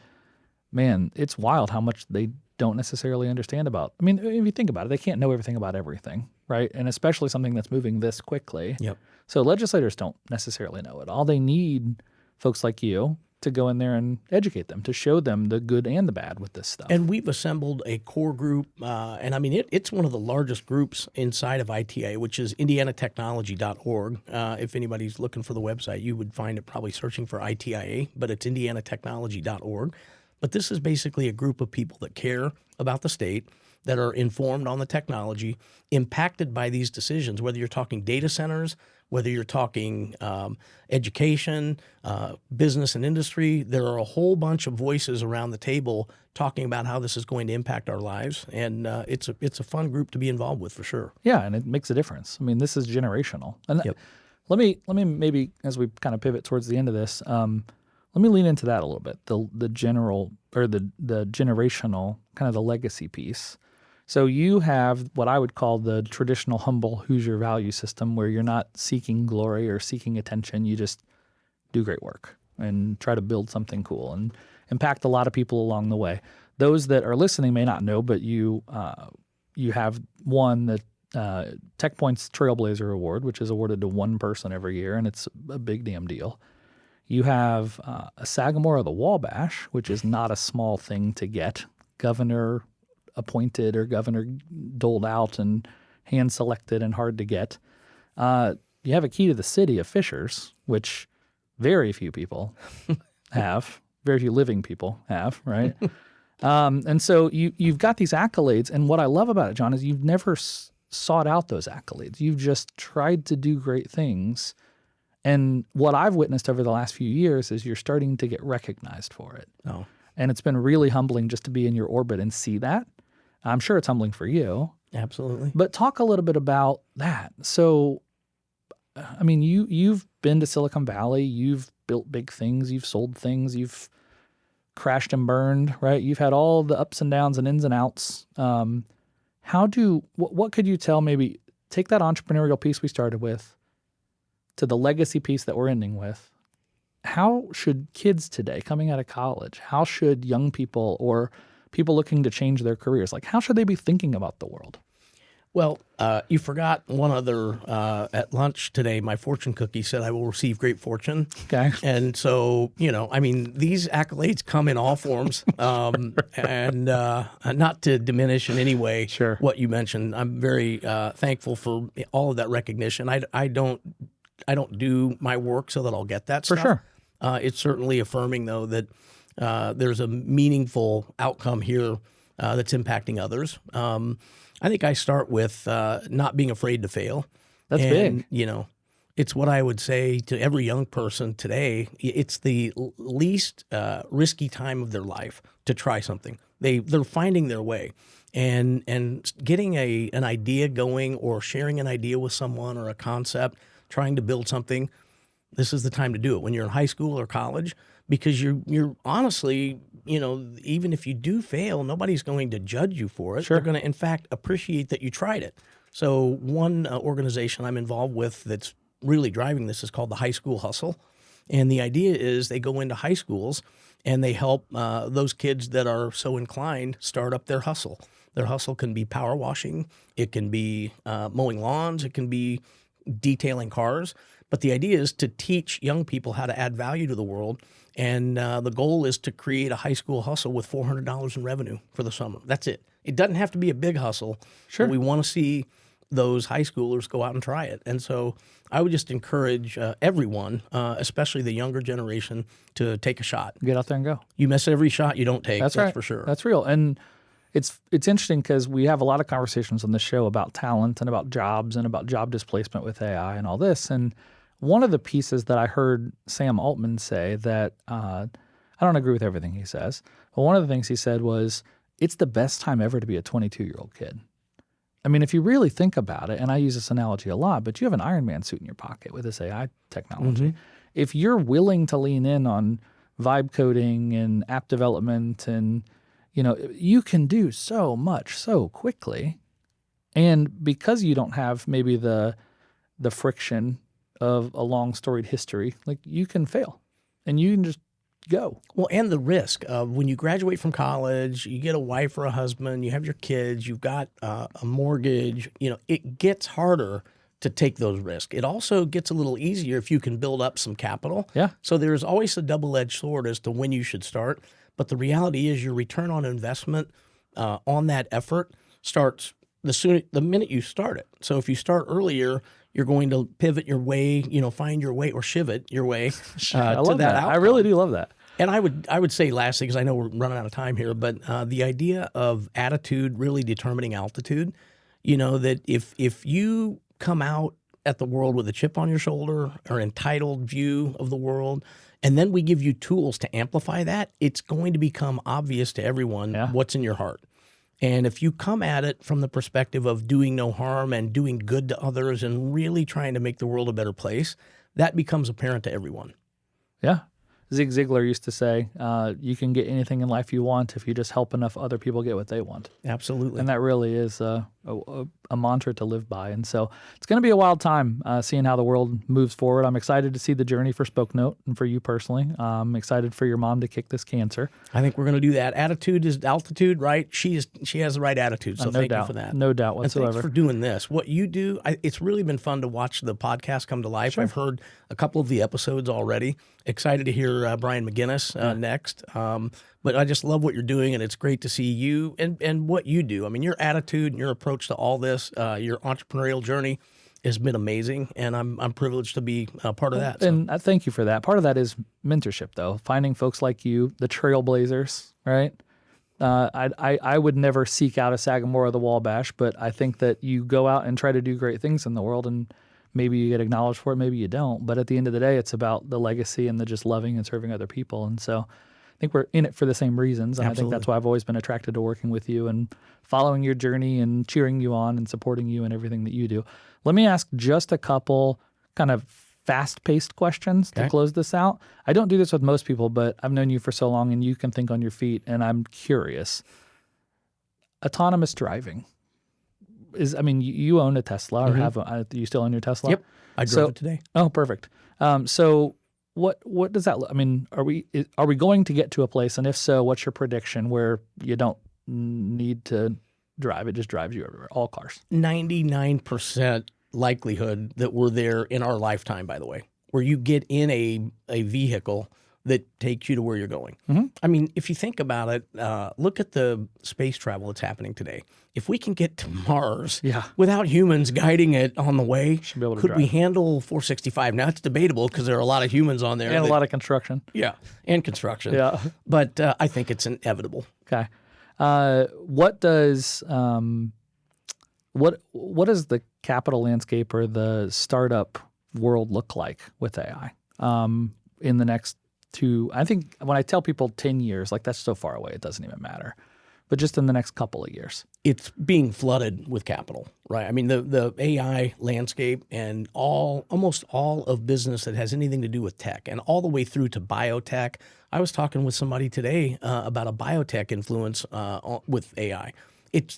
S2: man, it's wild how much they don't necessarily understand about. I mean, if you think about it, they can't know everything about everything, right? And especially something that's moving this quickly.
S1: Yep.
S2: So legislators don't necessarily know it. All they need folks like you to go in there and educate them, to show them the good and the bad with this stuff.
S1: And we've assembled a core group, and I mean, it's one of the largest groups inside of ITA, which is indianatechnology.org. If anybody's looking for the website, you would find it probably searching for ITIA, but it's indianatechnology.org. But this is basically a group of people that care about the state, that are informed on the technology, impacted by these decisions, whether you're talking data centers, whether you're talking education, business and industry. There are a whole bunch of voices around the table talking about how this is going to impact our lives, and it's a fun group to be involved with for sure.
S2: Yeah, and it makes a difference. I mean, this is generational. And let me maybe, as we kind of pivot towards the end of this, let me lean into that a little bit. The general or the generational kind of the legacy piece. So you have what I would call the traditional humble Hoosier value system, where you're not seeking glory or seeking attention. You just do great work and try to build something cool and impact a lot of people along the way. Those that are listening may not know, but you have won the TechPoint's Trailblazer Award, which is awarded to one person every year, and it's a big damn deal. You have a Sagamore of the Wabash, which is not a small thing to get. Governor appointed or governor doled out and hand selected and hard to get. You have a key to the city of Fishers, which very few people have, very few living people have, right? And so you've got these accolades. And what I love about it, John, is you've never sought out those accolades. You've just tried to do great things. And what I've witnessed over the last few years is you're starting to get recognized for it.
S1: Oh,
S2: And it's been really humbling just to be in your orbit and see that. I'm sure it's humbling for you.
S1: absolutely.
S2: But talk a little bit about that. So, I mean, you've been to Silicon Valley. You've built big things. You've sold things. You've crashed and burned, right? You've had all the ups and downs and ins and outs. What could you tell, maybe take that entrepreneurial piece we started with to the legacy piece that we're ending with. How should kids today coming out of college, how should young people or people looking to change their careers, like how should they be thinking about the world?
S1: Well, you forgot one other at lunch today. My fortune cookie said I will receive great fortune.
S2: Okay.
S1: And so, I mean, these accolades come in all forms. And not to diminish in any way
S2: Sure.
S1: what you mentioned. I'm very thankful for all of that recognition. I don't do my work so that I'll get that
S2: For
S1: stuff.
S2: sure.
S1: It's certainly affirming, though, that there's a meaningful outcome here that's impacting others. I think I start with not being afraid to fail.
S2: That's
S1: and,
S2: big.
S1: It's what I would say to every young person today. It's the least risky time of their life to try something. They're finding their way. And getting an idea going or sharing an idea with someone or a concept, trying to build something, this is the time to do it when you're in high school or college, because you're honestly, even if you do fail, nobody's going to judge you for it.
S2: Sure.
S1: They're going to, in fact, appreciate that you tried it. So one organization I'm involved with that's really driving this is called the High School Hustle. And the idea is they go into high schools and they help those kids that are so inclined start up their hustle. Their hustle can be power washing. It can be mowing lawns. It can be detailing cars. But the idea is to teach young people how to add value to the world. And the goal is to create a high school hustle with $400 in revenue for the summer. That's it. It doesn't have to be a big hustle.
S2: Sure.
S1: But we want to see those high schoolers go out and try it. And so I would just encourage everyone, especially the younger generation, to take a shot.
S2: Get out there and go.
S1: You miss every shot you don't take.
S2: That's right.
S1: For sure.
S2: That's real. And it's interesting because we have a lot of conversations on this show about talent and about jobs and about job displacement with AI and all this. And one of the pieces that I heard Sam Altman say that I don't agree with everything he says, but one of the things he said was, it's the best time ever to be a 22-year-old kid. I mean, if you really think about it, and I use this analogy a lot, but you have an Iron Man suit in your pocket with this AI technology. Mm-hmm. If you're willing to lean in on vibe coding and app development and, you can do so much so quickly. And because you don't have maybe the friction of a long storied history, like you can fail and you can just go.
S1: Well, and the risk of when you graduate from college, you get a wife or a husband, you have your kids, you've got a mortgage, it gets harder to take those risks. It also gets a little easier if you can build up some capital.
S2: Yeah.
S1: So there's always a double-edged sword as to when you should start. But the reality is your return on investment on that effort starts the minute you start it. So if you start earlier, you're going to pivot your way, find your way or shivet your way
S2: I
S1: to
S2: love
S1: that
S2: that.
S1: outcome.
S2: I really do love that.
S1: And I would say lastly, because I know we're running out of time here, but the idea of attitude really determining altitude, that if you come out at the world with a chip on your shoulder or entitled view of the world, and then we give you tools to amplify that, it's going to become obvious to everyone what's in your heart. And if you come at it from the perspective of doing no harm and doing good to others and really trying to make the world a better place, that becomes apparent to everyone.
S2: Yeah. Zig Ziglar used to say, you can get anything in life you want if you just help enough other people get what they want.
S1: Absolutely.
S2: And that really is
S3: a mantra to live by. And so it's going to be a wild time seeing how the world moves forward. I'm excited to see the journey for Spokenote and for you personally. I'm excited for your mom to kick this cancer.
S1: I think we're going to do that. Attitude is altitude, right? She has the right attitude, so thank you for that.
S3: No doubt
S1: And
S3: whatsoever.
S1: thanks for doing this. What you do, it's really been fun to watch the podcast come to life. I've heard a couple of the episodes already. Excited to hear Brian McGinnis next. But I just love what you're doing, and it's great to see you and what you do. I mean, your attitude and your approach to all this, your entrepreneurial journey has been amazing, and I'm privileged to be a part of that. So.
S3: And I thank you for that. Part of that is mentorship, though. Finding folks like you, the trailblazers, right? I would never seek out a Sagamore or the Wabash, but I think that you go out and try to do great things in the world, and maybe you get acknowledged for it, maybe you don't. But at the end of the day, it's about the legacy and the just loving and serving other people. And so I think we're in it for the same reasons. And
S1: Absolutely.
S3: I think that's why I've always been attracted to working with you and following your journey and cheering you on and supporting you in everything that you do. Let me ask just a couple kind of fast-paced questions to close this out. I don't do this with most people, but I've known you for so long and you can think on your feet, and I'm curious. Autonomous driving. You own a Tesla or have you still own your Tesla?
S1: Yep, I drove it today.
S3: Oh, perfect. So what does that look? I mean, are we going to get to a place, and if so, what's your prediction where you don't need to drive, it just drives you everywhere, all cars?
S1: 99% likelihood that we're there in our lifetime, by the way, where you get in a vehicle that takes you to where you're going.
S3: Mm-hmm.
S1: I mean, if you think about it, look at the space travel that's happening today. If we can get to Mars without humans guiding it on the way,
S3: be able to
S1: could we
S3: drive.
S1: handle 465? Now, it's debatable because there are a lot of humans on there.
S3: And a lot of construction.
S1: Yeah, and construction.
S3: Yeah.
S1: But I think it's inevitable.
S3: Okay. What does what does the capital landscape or the startup world look like with AI in the next I think when I tell people 10 years, like that's so far away, it doesn't even matter. But just in the next couple of years.
S1: It's being flooded with capital, right? I mean, the AI landscape and almost all of business that has anything to do with tech and all the way through to biotech. I was talking with somebody today about a biotech influence with AI.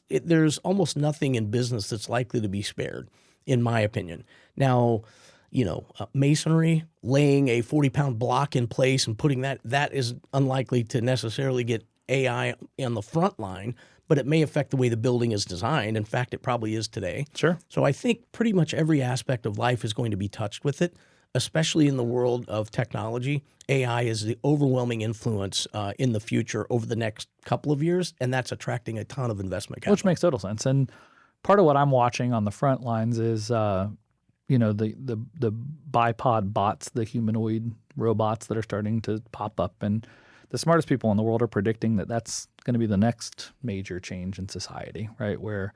S1: There's almost nothing in business that's likely to be spared, in my opinion. Now, masonry, laying a 40-pound block in place and putting that is unlikely to necessarily get AI on the front line, but it may affect the way the building is designed. In fact, it probably is today.
S3: Sure.
S1: So I think pretty much every aspect of life is going to be touched with it, especially in the world of technology. AI is the overwhelming influence in the future over the next couple of years, and that's attracting a ton of investment capital.
S3: Which makes total sense. And part of what I'm watching on the front lines is the bipod bots, the humanoid robots that are starting to pop up. And the smartest people in the world are predicting that that's going to be the next major change in society, right? Where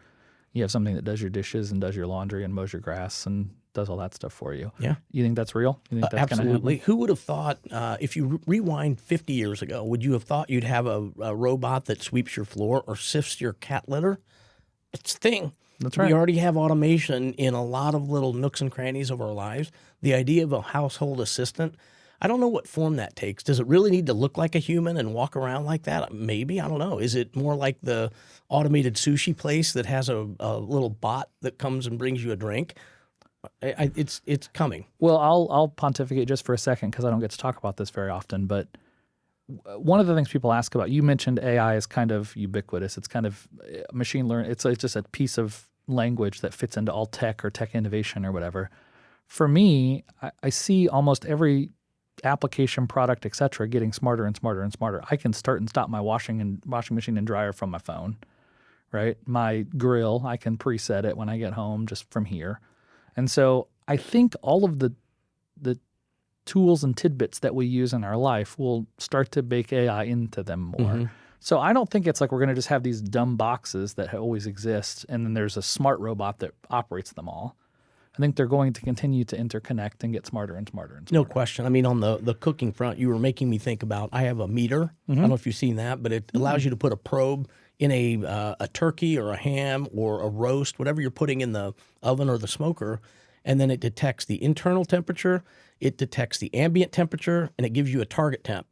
S3: you have something that does your dishes and does your laundry and mows your grass and does all that stuff for you.
S1: Yeah.
S3: You think that's real? You think that's
S1: absolutely. Who would have thought, if you rewind 50 years ago, would you have thought you'd have a robot that sweeps your floor or sifts your cat litter? It's a thing.
S3: That's right.
S1: We already have automation in a lot of little nooks and crannies of our lives. The idea of a household assistant, I don't know what form that takes. Does it really need to look like a human and walk around like that? Maybe. I don't know. Is it more like the automated sushi place that has a little bot that comes and brings you a drink? It's coming.
S3: Well, I'll pontificate just for a second because I don't get to talk about this very often. But one of the things people ask about, you mentioned AI is kind of ubiquitous. It's kind of machine learning. It's just a piece of language that fits into all tech or tech innovation or whatever. For me, I see almost every application, product, et cetera, getting smarter and smarter and smarter. I can start and stop my washing machine and dryer from my phone, right? My grill, I can preset it when I get home just from here. And so I think all of the tools and tidbits that we use in our life will start to bake AI into them more.
S1: Mm-hmm.
S3: So I don't think it's like we're going to just have these dumb boxes that always exist and then there's a smart robot that operates them all. I think they're going to continue to interconnect and get smarter and smarter and smarter.
S1: No question. I mean, on the cooking front, you were making me think about, I have a meter. I don't know if you've seen that, but it allows you to put a probe in a turkey or a ham or a roast, whatever you're putting in the oven or the smoker, and then it detects the internal temperature, it detects the ambient temperature, and it gives you a target temp.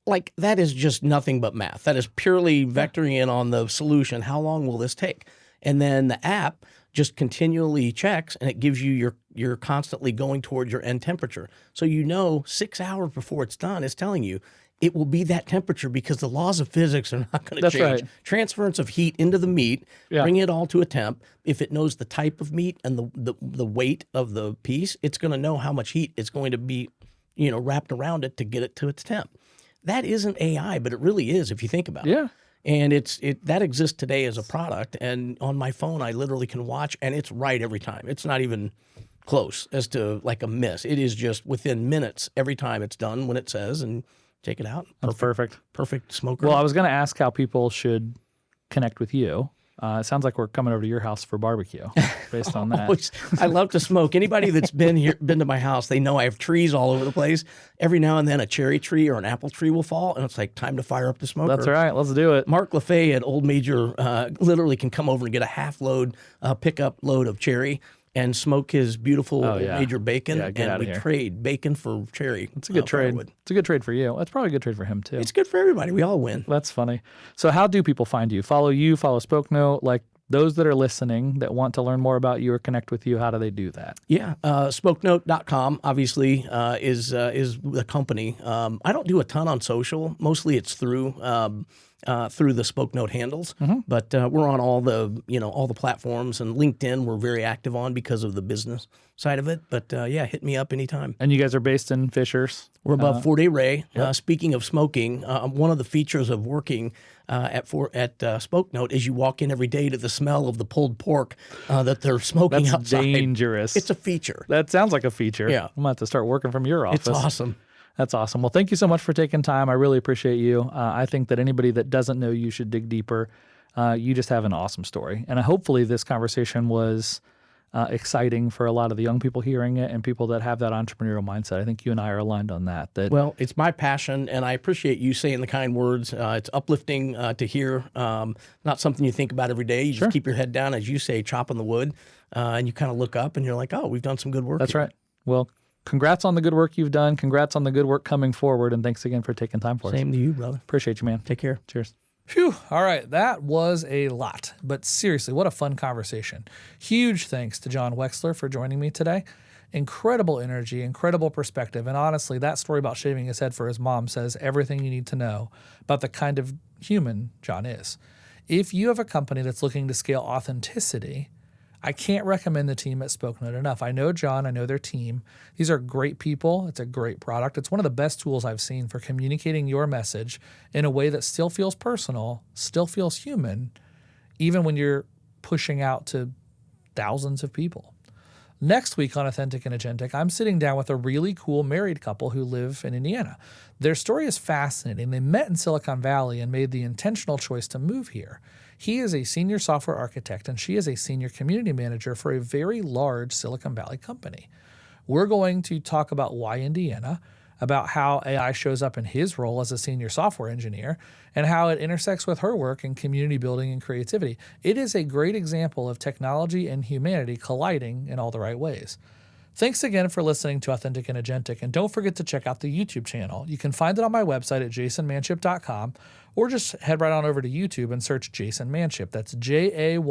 S1: Like, that is just nothing but math. That is purely vectoring in on the solution. How long will this take? And then the app just continually checks, and it gives you you're constantly going towards your end temperature. So 6 hours before it's done, it's telling you it will be that temperature because the laws of physics are not going to
S3: That's
S1: change.
S3: right.
S1: Transference of heat into the meat,
S3: Yeah.
S1: bring it all to a temp. If it knows the type of meat and the weight of the piece, it's going to know how much heat is going to be, wrapped around it to get it to its temp. That isn't AI, but it really is if you think about it.
S3: Yeah.
S1: And that exists today as a product. And on my phone, I literally can watch, and it's right every time. It's not even close as to like a miss. It is just within minutes every time it's done when it says, and take it out.
S3: That's perfect.
S1: Perfect smoker.
S3: Well, I was going to ask how people should connect with you. It sounds like we're coming over to your house for barbecue based on that.
S1: I love to smoke. Anybody that's been to my house, they know I have trees all over the place. Every now and then a cherry tree or an apple tree will fall, and it's like time to fire up the smoker.
S3: That's right. Let's do it.
S1: Mark LaFay at Old Major literally can come over and get a half load, pickup load of cherry and smoke his beautiful Old Major bacon.
S3: Yeah, get
S1: and
S3: out of
S1: we
S3: here.
S1: trade bacon for cherry.
S3: It's a good trade.
S1: firewood.
S3: It's a good trade for you. That's probably a good trade for him too.
S1: It's good for everybody. We all win.
S3: That's funny. So how do people find you? Follow Spokenote, like those that are listening that want to learn more about you or connect with you, how do they do that?
S1: Yeah, Spokenote.com obviously is the company. I don't do a ton on social. Mostly it's through the Spokenote handles, but we're on all the platforms, and LinkedIn we're very active on because of the business side of it. But hit me up anytime.
S3: And you guys are based in Fishers.
S1: We're above Fort A. Ray. Speaking of smoking, one of the features of working at Spokenote is you walk in every day to the smell of the pulled pork that they're smoking
S3: That's
S1: outside.
S3: dangerous.
S1: It's a feature.
S3: That sounds like a feature.
S1: Yeah.
S3: I'm going to have to start working from your office.
S1: It's awesome.
S3: That's awesome. Well, thank you so much for taking time. I really appreciate you. I think that anybody that doesn't know you should dig deeper. You just have an awesome story. And hopefully this conversation was exciting for a lot of the young people hearing it and people that have that entrepreneurial mindset. I think you and I are aligned on that.
S1: Well, it's my passion, and I appreciate you saying the kind words. It's uplifting to hear. Not something you think about every day. You just keep your head down, as you say, chopping the wood, and you kind of look up and you're like, oh, we've done some good work.
S3: That's
S1: here.
S3: right. Well, congrats on the good work you've done. Congrats on the good work coming forward. And thanks again for taking time for us.
S1: Same to you, brother.
S3: Appreciate you, man.
S1: Take care.
S3: Cheers.
S2: Phew. All right. That was a lot. But seriously, what a fun conversation. Huge thanks to John Wechsler for joining me today. Incredible energy, incredible perspective. And honestly, that story about shaving his head for his mom says everything you need to know about the kind of human John is. If you have a company that's looking to scale authenticity, I can't recommend the team at Spokenote enough. I know John, I know their team. These are great people. It's a great product. It's one of the best tools I've seen for communicating your message in a way that still feels personal, still feels human, even when you're pushing out to thousands of people. Next week on Authentic and Agentic, I'm sitting down with a really cool married couple who live in Indiana. Their story is fascinating. They met in Silicon Valley and made the intentional choice to move here. He is a senior software architect and she is a senior community manager for a very large Silicon Valley company. We're going to talk about why Indiana, about how AI shows up in his role as a senior software engineer, and how it intersects with her work in community building and creativity. It is a great example of technology and humanity colliding in all the right ways. Thanks again for listening to Authentic and Agentic, and don't forget to check out the YouTube channel. You can find it on my website at jasonmanship.com, or just head right on over to YouTube and search Jason Manship. That's Jayson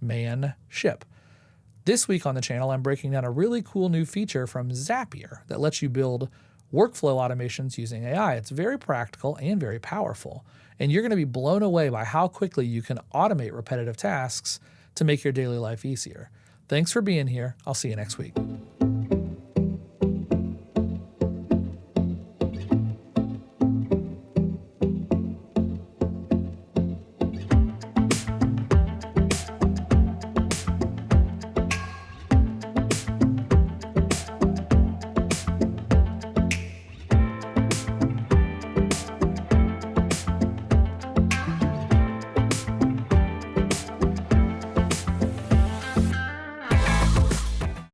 S2: Manship. This week on the channel, I'm breaking down a really cool new feature from Zapier that lets you build workflow automations using AI. It's very practical and very powerful, and you're going to be blown away by how quickly you can automate repetitive tasks to make your daily life easier. Thanks for being here. I'll see you next week.